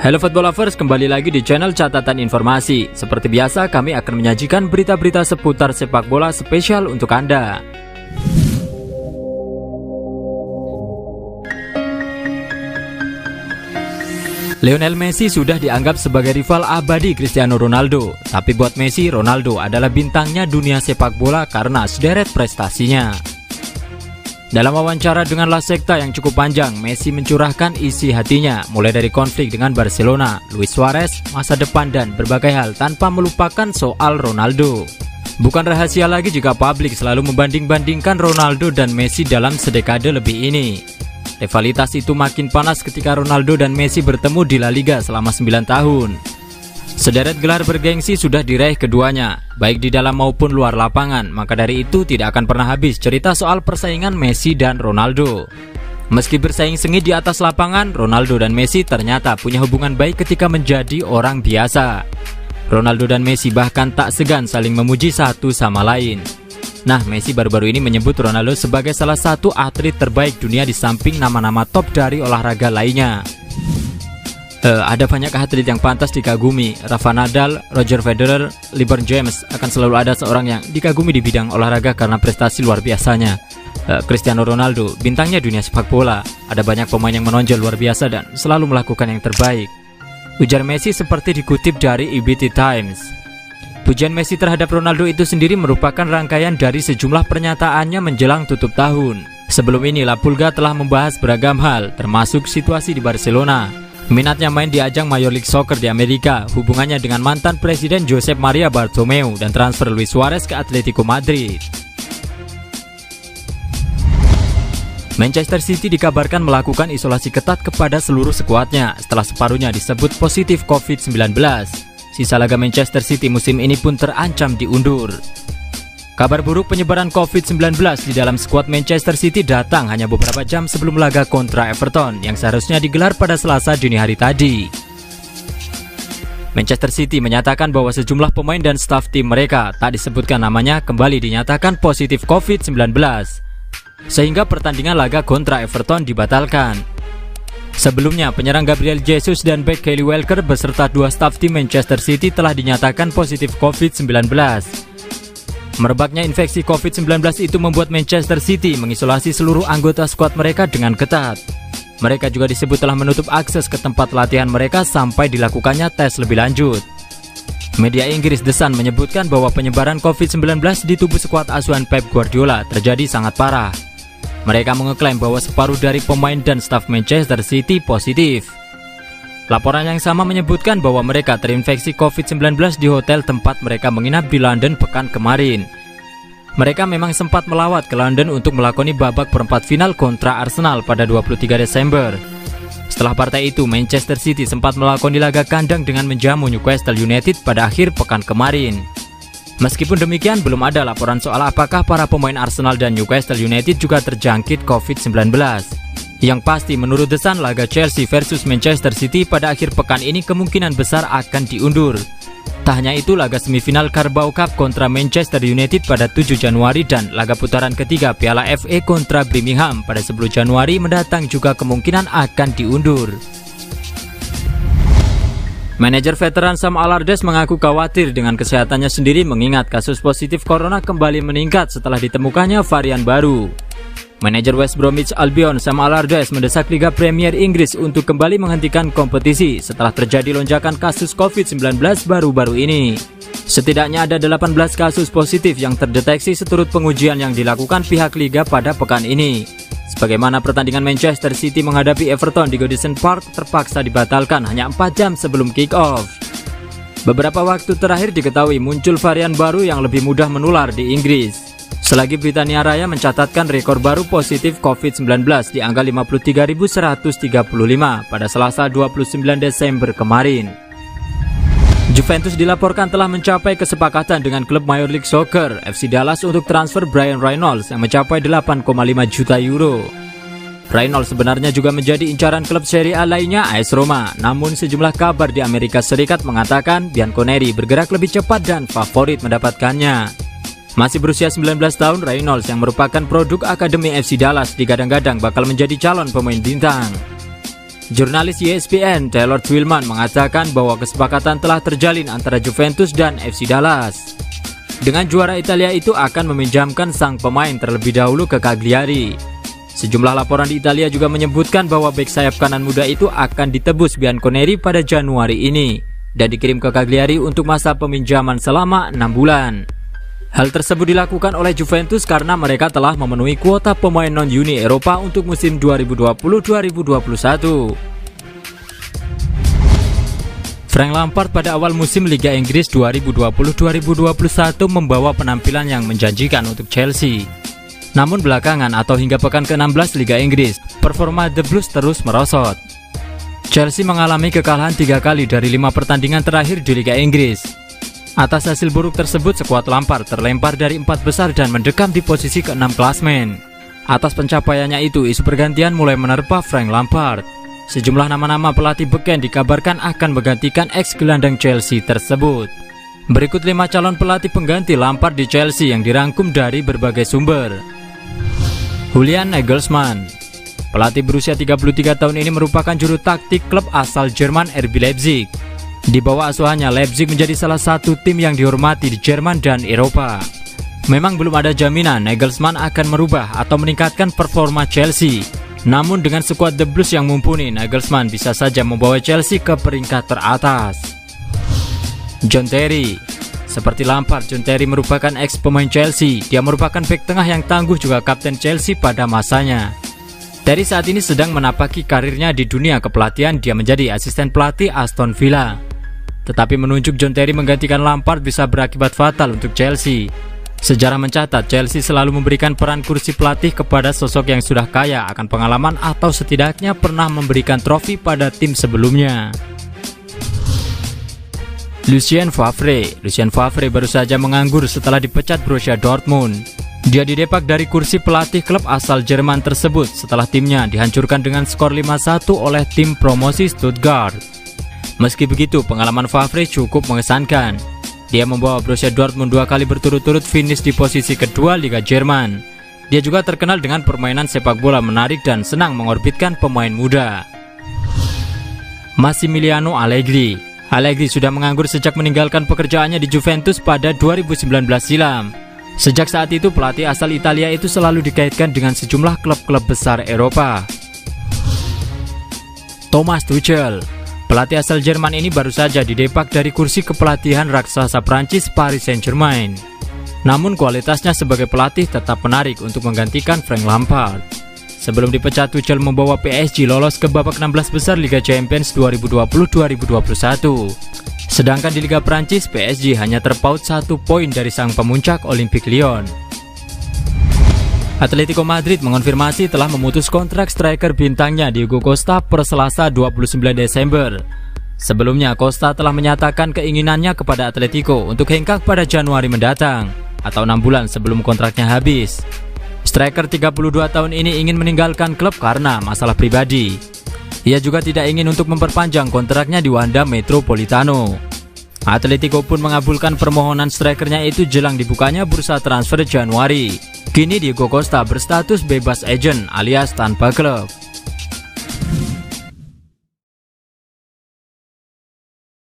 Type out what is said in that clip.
Halo Football Lovers, kembali lagi di channel Catatan Informasi. Seperti biasa, kami akan menyajikan berita-berita seputar sepak bola spesial untuk Anda. Lionel Messi sudah dianggap sebagai rival abadi Cristiano Ronaldo. Tapi buat Messi, Ronaldo adalah bintangnya dunia sepak bola karena sederet prestasinya. Dalam wawancara dengan La Sexta yang cukup panjang, Messi mencurahkan isi hatinya, mulai dari konflik dengan Barcelona, Luis Suarez, masa depan dan berbagai hal tanpa melupakan soal Ronaldo. Bukan rahasia lagi jika publik selalu membanding-bandingkan Ronaldo dan Messi dalam sedekade lebih ini. Rivalitas itu makin panas ketika Ronaldo dan Messi bertemu di La Liga selama 9 tahun. Sederet gelar bergengsi sudah diraih keduanya, baik di dalam maupun luar lapangan, maka dari itu tidak akan pernah habis cerita soal persaingan Messi dan Ronaldo. Meski bersaing sengit di atas lapangan, Ronaldo dan Messi ternyata punya hubungan baik ketika menjadi orang biasa. Ronaldo dan Messi bahkan tak segan saling memuji satu sama lain. Nah, Messi baru-baru ini menyebut Ronaldo sebagai salah satu atlet terbaik dunia di samping nama-nama top dari olahraga lainnya. Ada banyak atlet yang pantas dikagumi. Rafa Nadal, Roger Federer, LeBron James, akan selalu ada seorang yang dikagumi di bidang olahraga karena prestasi luar biasanya. Cristiano Ronaldo, bintangnya dunia sepak bola. Ada banyak pemain yang menonjol luar biasa dan selalu melakukan yang terbaik, ujar Messi seperti dikutip dari EBT Times. Pujian Messi terhadap Ronaldo itu sendiri merupakan rangkaian dari sejumlah pernyataannya menjelang tutup tahun. Sebelum ini, La Pulga telah membahas beragam hal, termasuk situasi di Barcelona, minatnya main di ajang Major League Soccer di Amerika, hubungannya dengan mantan Presiden Josep Maria Bartomeu, dan transfer Luis Suarez ke Atletico Madrid. Manchester City dikabarkan melakukan isolasi ketat kepada seluruh skuadnya setelah separuhnya disebut positif COVID-19. Sisa laga Manchester City musim ini pun terancam diundur. Kabar buruk penyebaran COVID-19 di dalam skuad Manchester City datang hanya beberapa jam sebelum laga kontra Everton yang seharusnya digelar pada Selasa dini hari tadi. Manchester City menyatakan bahwa sejumlah pemain dan staf tim mereka, tak disebutkan namanya, kembali dinyatakan positif COVID-19, sehingga pertandingan laga kontra Everton dibatalkan. Sebelumnya, penyerang Gabriel Jesus dan bek Kyle Walker beserta dua staf tim Manchester City telah dinyatakan positif COVID-19. Merebaknya infeksi COVID-19 itu membuat Manchester City mengisolasi seluruh anggota skuad mereka dengan ketat. Mereka juga disebut telah menutup akses ke tempat latihan mereka sampai dilakukannya tes lebih lanjut. Media Inggris The Sun menyebutkan bahwa penyebaran COVID-19 di tubuh skuad asuhan Pep Guardiola terjadi sangat parah. Mereka mengeklaim bahwa separuh dari pemain dan staf Manchester City positif. Laporan yang sama menyebutkan bahwa mereka terinfeksi COVID-19 di hotel tempat mereka menginap di London pekan kemarin. Mereka memang sempat melawat ke London untuk melakoni babak perempat final kontra Arsenal pada 23 Desember. Setelah partai itu, Manchester City sempat melakoni laga kandang dengan menjamu Newcastle United pada akhir pekan kemarin. Meskipun demikian, belum ada laporan soal apakah para pemain Arsenal dan Newcastle United juga terjangkit COVID-19. Yang pasti, menurut The Sun, laga Chelsea versus Manchester City pada akhir pekan ini kemungkinan besar akan diundur. Tak hanya itu, laga semifinal Carabao Cup kontra Manchester United pada 7 Januari dan laga putaran ketiga Piala FA kontra Birmingham pada 10 Januari mendatang juga kemungkinan akan diundur. Manajer veteran Sam Allardyce mengaku khawatir dengan kesehatannya sendiri mengingat kasus positif corona kembali meningkat setelah ditemukannya varian baru. Manajer West Bromwich Albion Sam Allardyce mendesak Liga Premier Inggris untuk kembali menghentikan kompetisi setelah terjadi lonjakan kasus COVID-19 baru-baru ini. Setidaknya ada 18 kasus positif yang terdeteksi seturut pengujian yang dilakukan pihak Liga pada pekan ini. Sebagaimana pertandingan Manchester City menghadapi Everton di Goodison Park terpaksa dibatalkan hanya 4 jam sebelum kick-off. Beberapa waktu terakhir diketahui muncul varian baru yang lebih mudah menular di Inggris. Selagi Britania Raya mencatatkan rekor baru positif COVID-19 di angka 53.135 pada Selasa 29 Desember kemarin. Juventus dilaporkan telah mencapai kesepakatan dengan klub Major League Soccer FC Dallas untuk transfer Bryan Reynolds yang mencapai 8,5 juta euro. Reynolds sebenarnya juga menjadi incaran klub Serie A lainnya AS Roma, namun sejumlah kabar di Amerika Serikat mengatakan Bianconeri bergerak lebih cepat dan favorit mendapatkannya. Masih berusia 19 tahun, Reynolds yang merupakan produk Akademi FC Dallas digadang-gadang bakal menjadi calon pemain bintang. Jurnalis ESPN Taylor Twellman mengatakan bahwa kesepakatan telah terjalin antara Juventus dan FC Dallas. Dengan juara Italia itu akan meminjamkan sang pemain terlebih dahulu ke Cagliari. Sejumlah laporan di Italia juga menyebutkan bahwa bek sayap kanan muda itu akan ditebus Bianconeri pada Januari ini dan dikirim ke Cagliari untuk masa peminjaman selama 6 bulan. Hal tersebut dilakukan oleh Juventus karena mereka telah memenuhi kuota pemain non-Uni Eropa untuk musim 2020-2021. Frank Lampard pada awal musim Liga Inggris 2020-2021 membawa penampilan yang menjanjikan untuk Chelsea. Namun belakangan atau hingga pekan ke-16 Liga Inggris, performa The Blues terus merosot. Chelsea mengalami kekalahan 3 kali dari 5 pertandingan terakhir di Liga Inggris. Atas hasil buruk tersebut, skuad Lampard terlempar dari 4 besar dan mendekam di posisi ke-6 klasmen. Atas pencapaiannya itu, isu pergantian mulai menerpa Frank Lampard. Sejumlah nama-nama pelatih beken dikabarkan akan menggantikan ex-gelandang Chelsea tersebut. Berikut 5 calon pelatih pengganti Lampard di Chelsea yang dirangkum dari berbagai sumber. Julian Nagelsmann. Pelatih berusia 33 tahun ini merupakan juru taktik klub asal Jerman RB Leipzig. Di bawah asuhannya, Leipzig menjadi salah satu tim yang dihormati di Jerman dan Eropa. Memang belum ada jaminan Nagelsmann akan merubah atau meningkatkan performa Chelsea. Namun dengan skuad The Blues yang mumpuni, Nagelsmann bisa saja membawa Chelsea ke peringkat teratas. John Terry. Seperti Lampard, John Terry merupakan ex pemain Chelsea. Dia merupakan bek tengah yang tangguh juga kapten Chelsea pada masanya. Terry saat ini sedang menapaki karirnya di dunia kepelatihan. Dia menjadi asisten pelatih Aston Villa. Tetapi menunjuk John Terry menggantikan Lampard bisa berakibat fatal untuk Chelsea. Sejarah mencatat Chelsea selalu memberikan peran kursi pelatih kepada sosok yang sudah kaya akan pengalaman atau setidaknya pernah memberikan trofi pada tim sebelumnya. Lucien Favre. Lucien Favre baru saja menganggur setelah dipecat Borussia Dortmund. Dia didepak dari kursi pelatih klub asal Jerman tersebut setelah timnya dihancurkan dengan skor 5-1 oleh tim promosi Stuttgart. Meski begitu, pengalaman Favre cukup mengesankan. Dia membawa Borussia Dortmund 2 kali berturut-turut finish di posisi kedua Liga Jerman. Dia juga terkenal dengan permainan sepak bola menarik dan senang mengorbitkan pemain muda. Massimiliano Allegri. Allegri sudah menganggur sejak meninggalkan pekerjaannya di Juventus pada 2019 silam. Sejak saat itu, pelatih asal Italia itu selalu dikaitkan dengan sejumlah klub-klub besar Eropa. Thomas Tuchel. Pelatih asal Jerman ini baru saja didepak dari kursi kepelatihan raksasa Prancis Paris Saint-Germain. Namun kualitasnya sebagai pelatih tetap menarik untuk menggantikan Frank Lampard. Sebelum dipecat, Tuchel membawa PSG lolos ke babak 16 besar Liga Champions 2020-2021. Sedangkan di Liga Prancis, PSG hanya terpaut 1 poin dari sang pemuncak Olympique Lyon. Atletico Madrid mengonfirmasi telah memutus kontrak striker bintangnya Diego Costa per Selasa 29 Desember. Sebelumnya, Costa telah menyatakan keinginannya kepada Atletico untuk hengkang pada Januari mendatang, atau 6 bulan sebelum kontraknya habis. Striker 32 tahun ini ingin meninggalkan klub karena masalah pribadi. Ia juga tidak ingin untuk memperpanjang kontraknya di Wanda Metropolitano. Atletico pun mengabulkan permohonan strikernya itu jelang dibukanya bursa transfer Januari. Kini Diego Costa berstatus bebas agent alias tanpa klub.